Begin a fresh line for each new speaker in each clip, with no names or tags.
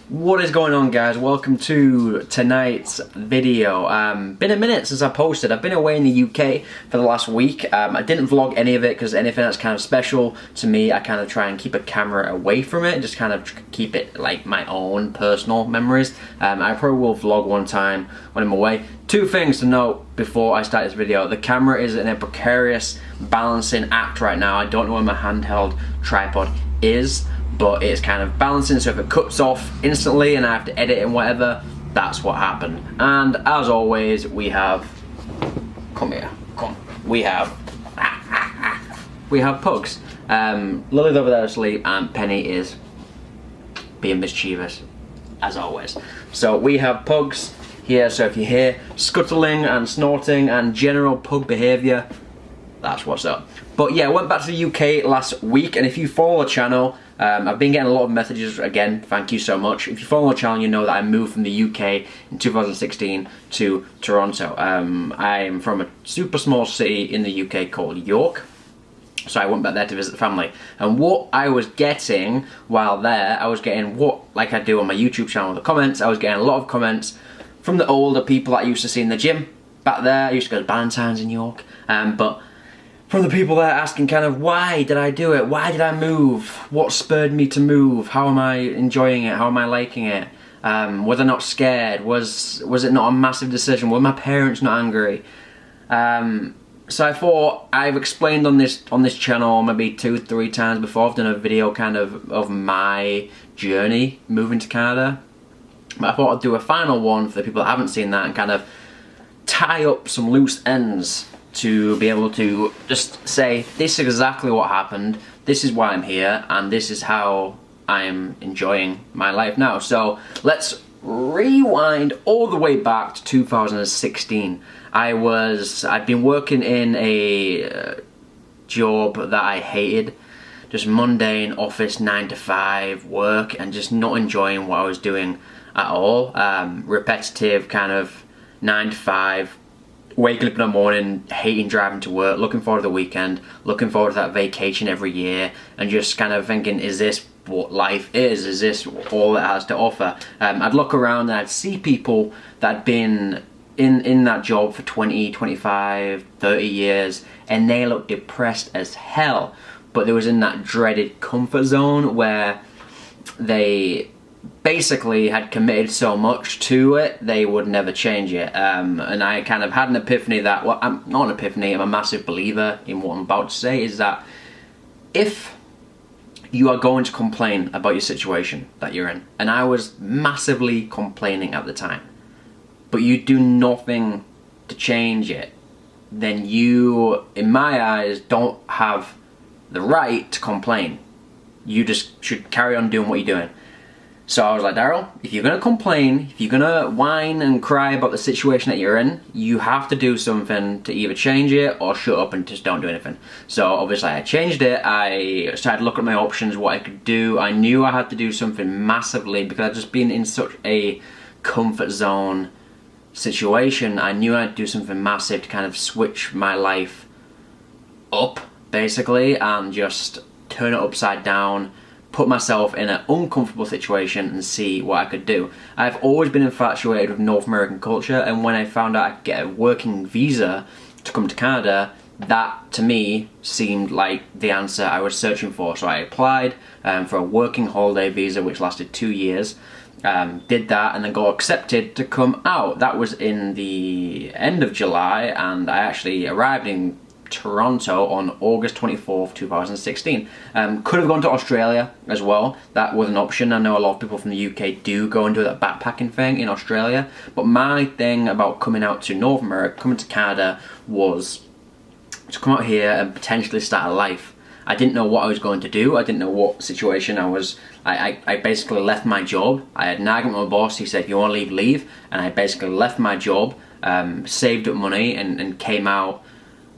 What is going on, guys? Welcome to tonight's video. Been a minute since I posted. I've been away in the UK for the last week. I didn't vlog any of it because anything that's kind of special to me, I kind of try and keep a camera away from it, just kind of keep it like my own personal memories. I probably will vlog one time when I'm away. Two things to note before I start this video. The camera is in a precarious balancing act right now. I don't know where my handheld tripod is, but it's kind of balancing, so if it cuts off instantly and I have to edit and whatever, that's what happened. And as always, we have, come here, come, we have Pugs. Lily's over there asleep and Penny is being mischievous, as always. So we have Pugs here, so if you hear scuttling and snorting and general pug behaviour, that's what's up. But yeah, I went back to the UK last week, and if you follow the channel, I've been getting a lot of messages, again, thank you so much. If you follow the channel, you know that I moved from the UK in 2016 to Toronto. I am from a super small city in the UK called York, so I went back there to visit the family. And what I was getting while there, I was getting what, like I do on my YouTube channel, the comments, I was getting a lot of comments from the older people that I used to see in the gym back there. I used to go to Valentine's in York, but from the people there asking kind of, why did I do it? Why did I move? What spurred me to move? How am I enjoying it? How am I liking it? Was I not scared? Was it not a massive decision? Were my parents not angry? So I thought, I've explained on this channel maybe 2-3 times before. I've done a video kind of my journey moving to Canada. But I thought I'd do a final one for the people that haven't seen that and kind of tie up some loose ends to be able to just say, this is exactly what happened, this is why I'm here, and this is how I am enjoying my life now. So let's rewind all the way back to 2016. I'd been working in a job that I hated, just mundane office 9-to-5 work, and just not enjoying what I was doing at all. Repetitive kind of 9-to-5, waking up in the morning, hating driving to work, looking forward to the weekend, looking forward to that vacation every year, and just kind of thinking, is this what life is? Is this all it has to offer? I'd look around and I'd see people that had been in that job for 20, 25, 30 years, and they looked depressed as hell, but they was in that dreaded comfort zone where they basically had committed so much to it, they would never change it. And I kind of had an epiphany that, well, I'm not an epiphany, I'm a massive believer in what I'm about to say, is that if you are going to complain about your situation that you're in, and I was massively complaining at the time, but you do nothing to change it, then you, in my eyes, don't have the right to complain. You just should carry on doing what you're doing. So I was like, Daryl, if you're going to complain, if you're going to whine and cry about the situation that you're in, you have to do something to either change it or shut up and just don't do anything. So obviously I changed it. I started looking at my options, what I could do. I knew I had to do something massively because I'd just been in such a comfort zone situation. I knew I had to do something massive to kind of switch my life up, basically, and just turn it upside down, put myself in an uncomfortable situation and see what I could do. I've always been infatuated with North American culture, and when I found out I could get a working visa to come to Canada, that to me seemed like the answer I was searching for. So I applied for a working holiday visa which lasted 2 years, did that and then got accepted to come out. That was in the end of July, and I actually arrived in Toronto on August 24th, 2016. Could have gone to Australia as well. That was an option. I know a lot of people from the UK do go and do that backpacking thing in Australia, but my thing about coming out to North America, coming to Canada, was to come out here and potentially start a life. I didn't know what I was going to do. I didn't know what situation I was. I basically left my job. I had an argument with my boss. He said, if you want to leave, leave. And I basically left my job, saved up money, and came out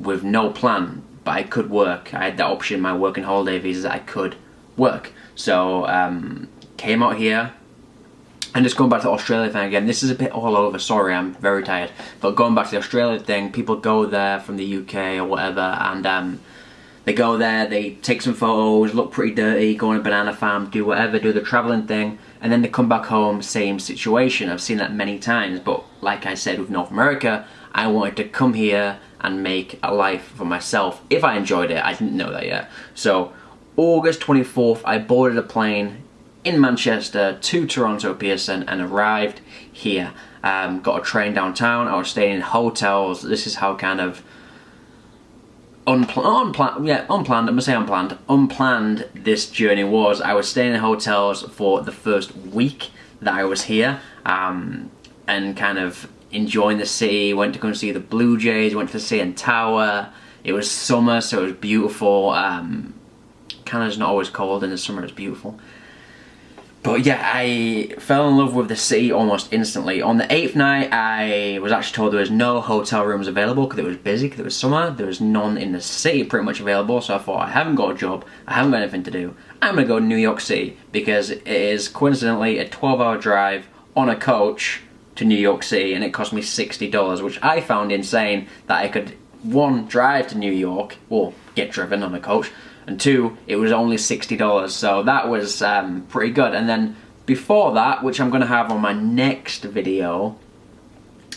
with no plan, but I could work. I had that option, my working holiday visa, that I could work. So came out here, and just going back to the Australia thing again, this is a bit all over, sorry, I'm very tired, but going back to the Australia thing, people go there from the UK or whatever, and They go there, they take some photos, look pretty dirty, go on a banana farm, do whatever, do the traveling thing, and then they come back home, same situation. I've seen that many times, but like I said with North America, I wanted to come here and make a life for myself. If I enjoyed it, I didn't know that yet. So August 24th, I boarded a plane in Manchester to Toronto Pearson and arrived here. Got a train downtown. I was staying in hotels. This is how kind of unplanned this journey was. I was staying in hotels for the first week that I was here, and kind of enjoying the city. Went to go and see the Blue Jays, went to the CN Tower. It was summer, so it was beautiful. Canada's not always cold, in the summer it's beautiful. But yeah, I fell in love with the city almost instantly. On the 8th night, I was actually told there was no hotel rooms available because it was busy, because it was summer. There was none in the city pretty much available, so I thought, I haven't got a job, I haven't got anything to do. I'm going to go to New York City, because it is coincidentally a 12-hour drive on a coach to New York City, and it cost me $60, which I found insane that I could, one, drive to New York, or get driven on a coach, and two, it was only $60, so that was pretty good. And then before that, which I'm going to have on my next video,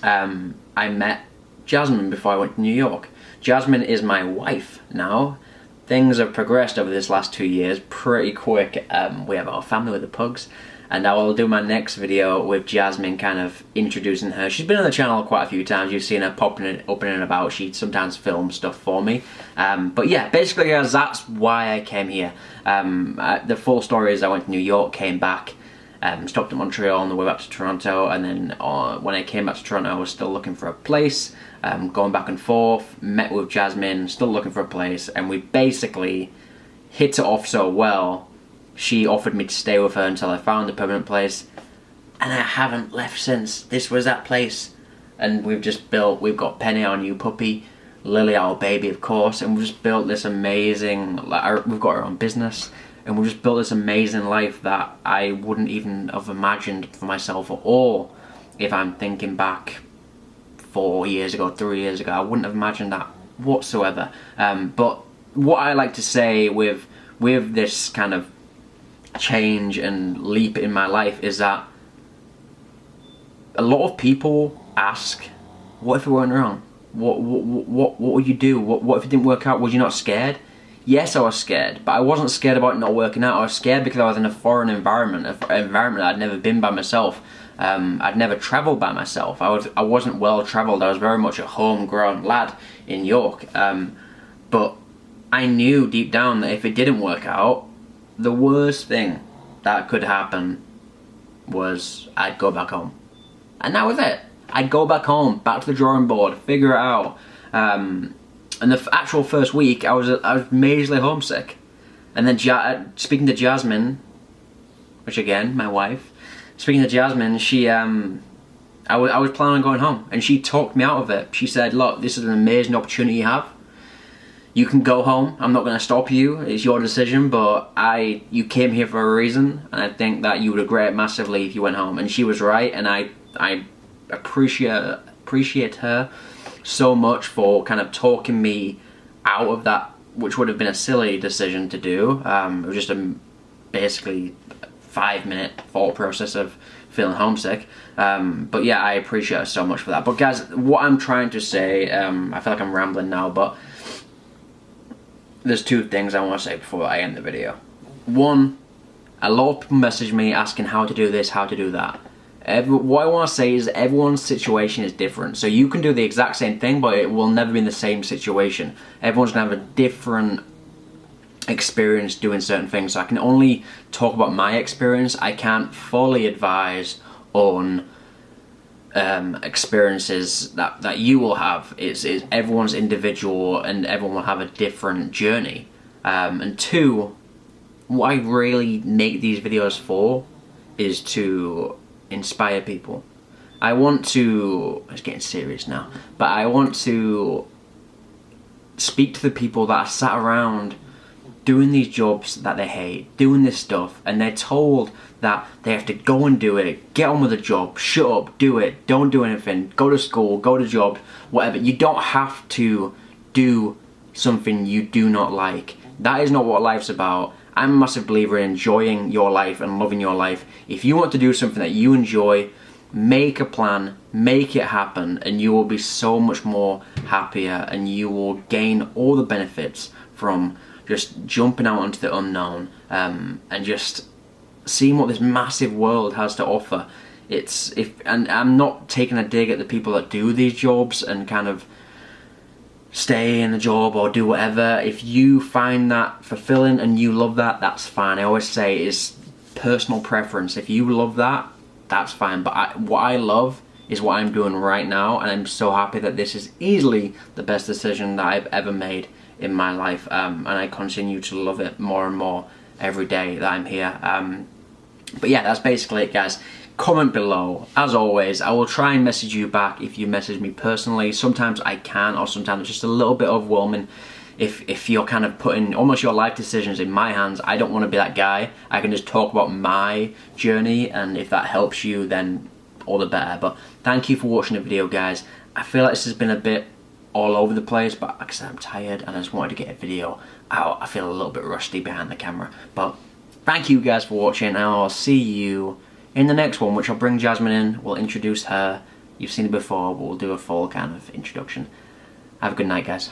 I met Jasmine before I went to New York. Jasmine is my wife now. Things have progressed over this last 2 years pretty quick. We have our family with the pugs, and I will do my next video with Jasmine, kind of introducing her. She's been on the channel quite a few times. You've seen her popping up and about. She sometimes films stuff for me. But yeah, basically guys, that's why I came here. The full story is I went to New York, came back, stopped at Montreal on the way back to Toronto, and then when I came back to Toronto I was still looking for a place, going back and forth, met with Jasmine, still looking for a place, and we basically hit it off so well. She offered me to stay with her until I found a permanent place, and I haven't left since. This was that place, and we've got Penny, our new puppy, Lily, our baby, of course, and we've just built this amazing, we've got our own business, and we've just built this amazing life that I wouldn't even have imagined for myself at all. If I'm thinking back 4 years ago, 3 years ago, I wouldn't have imagined that whatsoever. But what I like to say with this kind of change and leap in my life is that a lot of people ask, what if it went wrong? What would you do? What if it didn't work out? Was you not scared? Yes, I was scared, but I wasn't scared about it not working out. I was scared because I was in a foreign environment, an environment I'd never been by myself. I'd never travelled by myself. I wasn't well travelled. I was very much a homegrown lad in York. But I knew deep down that if it didn't work out, the worst thing that could happen was I'd go back home. And that was it. I'd go back home, back to the drawing board, figure it out. And the actual first week, I was majorly homesick. And then speaking to Jasmine, which again, my wife, speaking to Jasmine, she, I was planning on going home, and she talked me out of it. She said, look, this is an amazing opportunity you have. You can go home. I'm not going to stop you. It's your decision, but you came here for a reason, and I think that you would regret it massively if you went home. And she was right, and I appreciate her so much for kind of talking me out of that, which would have been a silly decision to do. It was just basically 5-minute thought process of feeling homesick. But yeah, I appreciate her so much for that. But guys, what I'm trying to say, I feel like I'm rambling now, but there's two things I want to say before I end the video. One, a lot of people message me asking how to do this, how to do that. What I want to say is everyone's situation is different. So you can do the exact same thing, but it will never be in the same situation. Everyone's going to have a different experience doing certain things. So I can only talk about my experience. I can't fully advise on experiences that you will have. It's everyone's individual, and everyone will have a different journey. And two, what I really make these videos for is to inspire people. I want to, it's getting serious now, but I want to speak to the people that are sat around doing these jobs that they hate, doing this stuff, and they're told that they have to go and do it, get on with the job, shut up, do it, don't do anything, go to school, go to job, whatever. You don't have to do something you do not like. That is not what life's about. I'm a massive believer in enjoying your life and loving your life. If you want to do something that you enjoy, make a plan, make it happen, and you will be so much more happier, and you will gain all the benefits from just jumping out into the unknown, and just seeing what this massive world has to offer. And I'm not taking a dig at the people that do these jobs and kind of stay in the job or do whatever. If you find that fulfilling and you love that, that's fine. I always say it's personal preference. If you love that, that's fine. But what I love is what I'm doing right now, and I'm so happy that this is easily the best decision that I've ever made in my life, and I continue to love it more and more every day that I'm here. But yeah, that's basically it, guys. Comment below. As always, I will try and message you back if you message me personally. Sometimes I can, or sometimes it's just a little bit overwhelming. If you're kind of putting almost your life decisions in my hands, I don't want to be that guy. I can just talk about my journey, and if that helps you, then all the better. But thank you for watching the video, guys. I feel like this has been a bit all over the place, but like I said, I'm tired and I just wanted to get a video out. I feel a little bit rusty behind the camera. But thank you guys for watching, and I'll see you in the next one, which I'll bring Jasmine in. We'll introduce her. You've seen it before, but we'll do a full kind of introduction. Have a good night, guys.